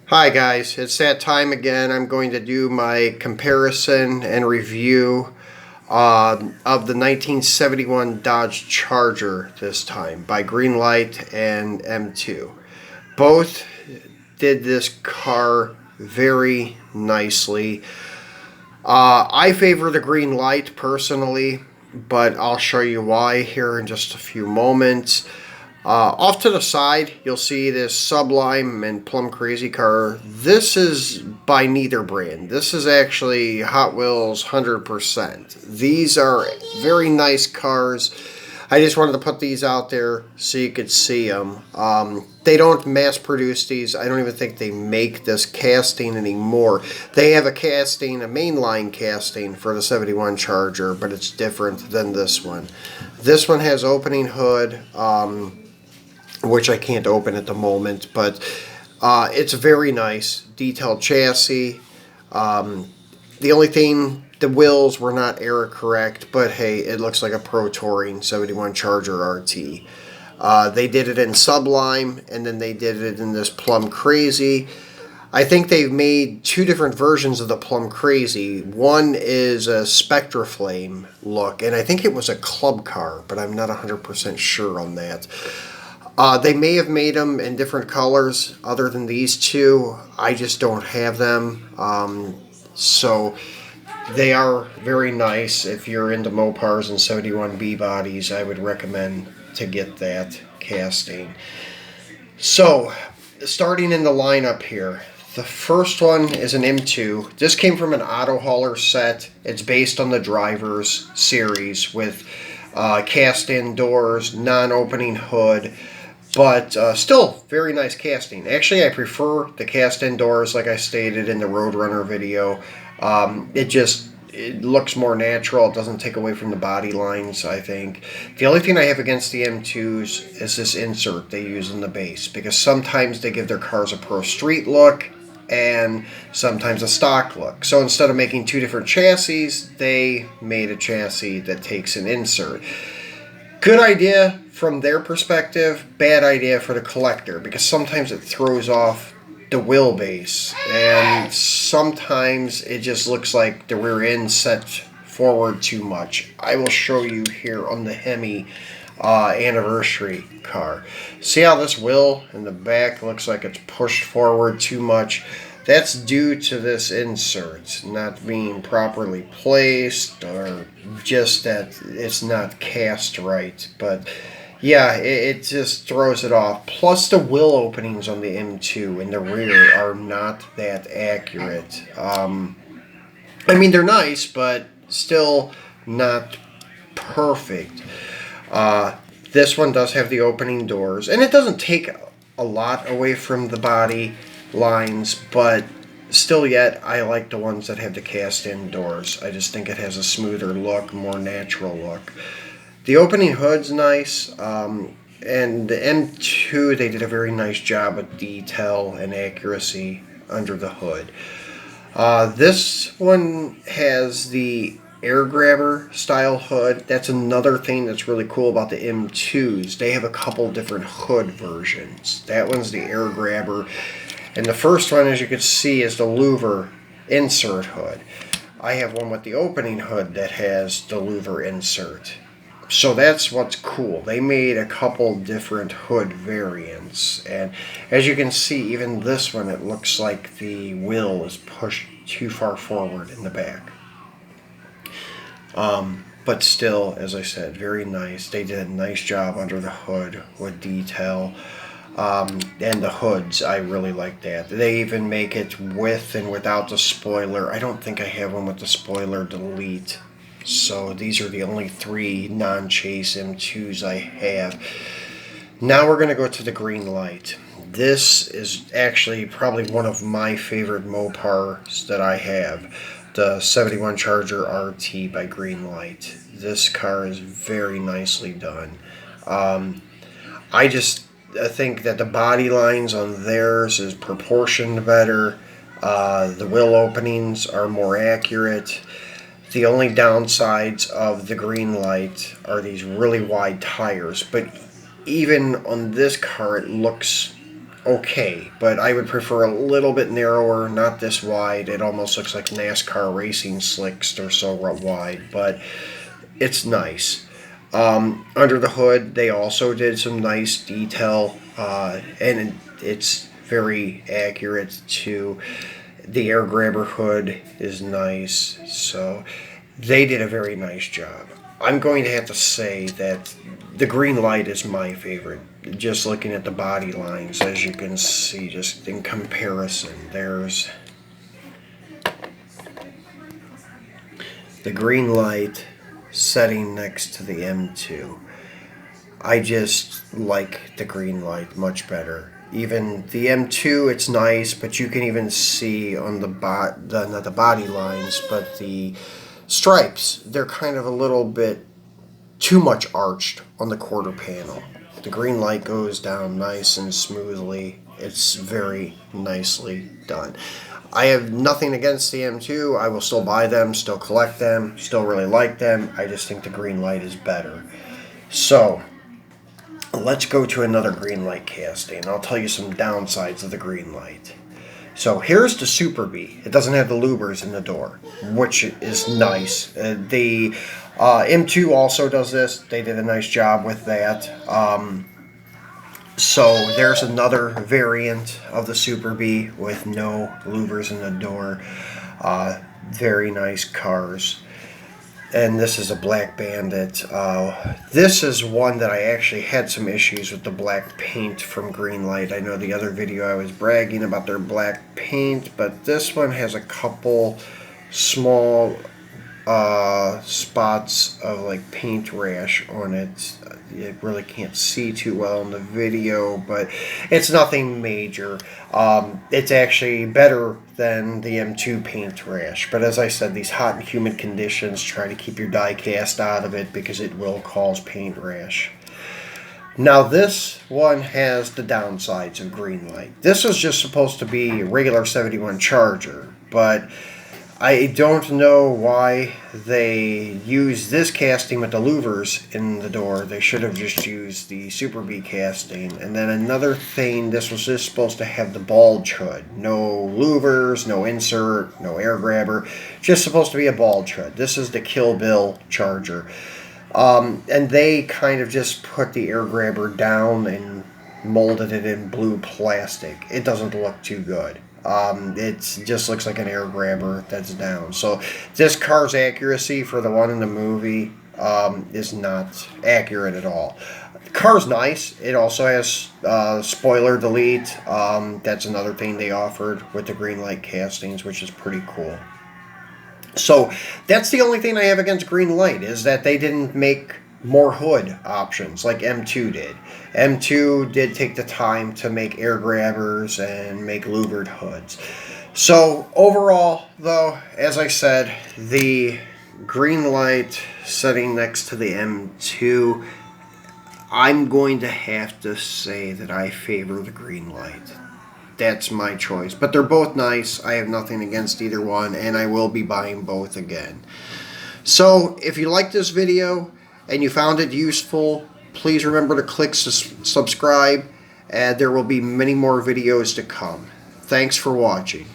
Hi guys, it's that time again. I'm going to do my comparison and review of the 1971 Dodge Charger this time by Greenlight and M2. Both did this car very nicely. I favor the Greenlight personally, but I'll show you why here in just a few moments. Off to the side, you'll see this Sublime and Plum Crazy car. This is by neither brand. This is actually Hot Wheels 100%. These are very nice cars. I just wanted to put these out there so you could see them. They don't mass produce these. I don't even think they make this casting anymore. They have a casting, a mainline casting for the 71 Charger, but it's different than this one. This one has opening hood. Which I can't open at the moment, but it's a very nice detailed chassis. The only thing, the wheels were not era correct, but hey, it looks like a Pro Touring 71 Charger RT. They did it in Sublime, and then they did it in this Plum Crazy. I think they've made two different versions of the Plum Crazy. One is a Spectra Flame look, and I think it was a club car, but I'm not 100% sure on that. They may have made them in different colors other than these two. I just don't have them. So they are very nice. If you're into Mopars and 71B bodies, I would recommend to get that casting. So, starting in the lineup here. The first one is an M2. This came from an auto hauler set. It's based on the Drivers series with cast-in doors, non-opening hood. But still, very nice casting. Actually, I prefer the cast-in doors, like I stated in the Roadrunner video. It looks more natural. It doesn't take away from the body lines, I think. The only thing I have against the M2s is this insert they use in the base, because sometimes they give their cars a Pro Street look and sometimes a stock look. So instead of making two different chassis, they made a chassis that takes an insert. Good idea from their perspective, bad idea for the collector, because sometimes it throws off the wheelbase, and sometimes it just looks like the rear end set forward too much. I will show you here on the Hemi anniversary car. See how this wheel in the back looks like it's pushed forward too much? That's due to this insert not being properly placed, or just that it's not cast right. But yeah, it just throws it off. Plus the wheel openings on the M2 in the rear are not that accurate. I mean, they're nice, but still not perfect. This one does have the opening doors, and it doesn't take a lot away from the body lines, but still yet I like the ones that have the cast-in doors. I just think it has a smoother look, more natural look. The opening hood's nice, and the M2, they did a very nice job with detail and accuracy under the hood. This one has the air grabber style hood. That's another thing that's really cool about the M2s. They have a couple different hood versions. That one's the air grabber. And the first one, as you can see, is the louver insert hood. I have one with the opening hood that has the louver insert. So that's what's cool. They made a couple different hood variants. And as you can see, even this one, it looks like the wheel is pushed too far forward in the back. But still, as I said, very nice. They did a nice job under the hood with detail. And the hoods, I really like that. They even make it with and without the spoiler. I don't think I have one with the spoiler delete. So these are the only three non-chase M2s I have. Now we're going to go to the Greenlight. This is actually probably one of my favorite Mopars that I have. The 71 Charger RT by Greenlight. This car is very nicely done. I think that the body lines on theirs is proportioned better. The wheel openings are more accurate. The only downsides of the Greenlight are these really wide tires. But even on this car, it looks okay, but I would prefer a little bit narrower, not this wide. It almost looks like NASCAR racing slicks. They're so wide, but it's nice. Under the hood, they also did some nice detail, and it's very accurate too. The air grabber hood is nice, so they did a very nice job. I'm going to have to say that the Greenlight is my favorite. Just looking at the body lines, as you can see, just in comparison, there's the Greenlight setting next to the M2. I just like the Greenlight much better. Even the M2, it's nice, but you can even see on the not the body lines, but the stripes, they're kind of a little bit too much arched on the quarter panel. The Greenlight goes down nice and smoothly. It's very nicely done. I have nothing against the M2. I will still buy them, still collect them, still really like them. I just think the Greenlight is better. So, let's go to another Greenlight casting. I'll tell you some downsides of the Greenlight. So here's the Super B. It doesn't have the louvers in the door, which is nice. The M2 also does this. They did a nice job with that. So there's another variant of the Super B with no louvers in the door. Very nice cars. And this is a Black Bandit. This is one that I actually had some issues with the black paint from Greenlight. I know the other video I was bragging about their black paint, but this one has a couple small spots of like paint rash on it. You really can't see too well in the video, but it's nothing major. It's actually better than the M2 paint rash, but as I said, these hot and humid conditions, try to keep your die cast out of it because it will cause paint rash. Now this one has the downsides of Greenlight. This was just supposed to be a regular 71 Charger, but I don't know why they used this casting with the louvers in the door. They should have just used the Super B casting. And then another thing, this was just supposed to have the bulge hood. No louvers, no insert, no air grabber. Just supposed to be a bulge hood. This is the Kill Bill Charger. And they kind of just put the air grabber down and molded it in blue plastic. It doesn't look too good. It just looks like an air grabber that's down. So this car's accuracy for the one in the movie is not accurate at all. The car's nice. It also has spoiler delete. That's another thing they offered with the Greenlight castings, which is pretty cool. So that's the only thing I have against Greenlight, is that they didn't make more hood options like M2 did. M2 did take the time to make air grabbers and make louvered hoods. So overall, though, as I said, the Greenlight sitting next to the M2, I'm going to have to say that I favor the Greenlight. That's my choice. But they're both nice. I have nothing against either one, and I will be buying both again. So if you like this video and you found it useful, please remember to click subscribe, and there will be many more videos to come. Thanks for watching.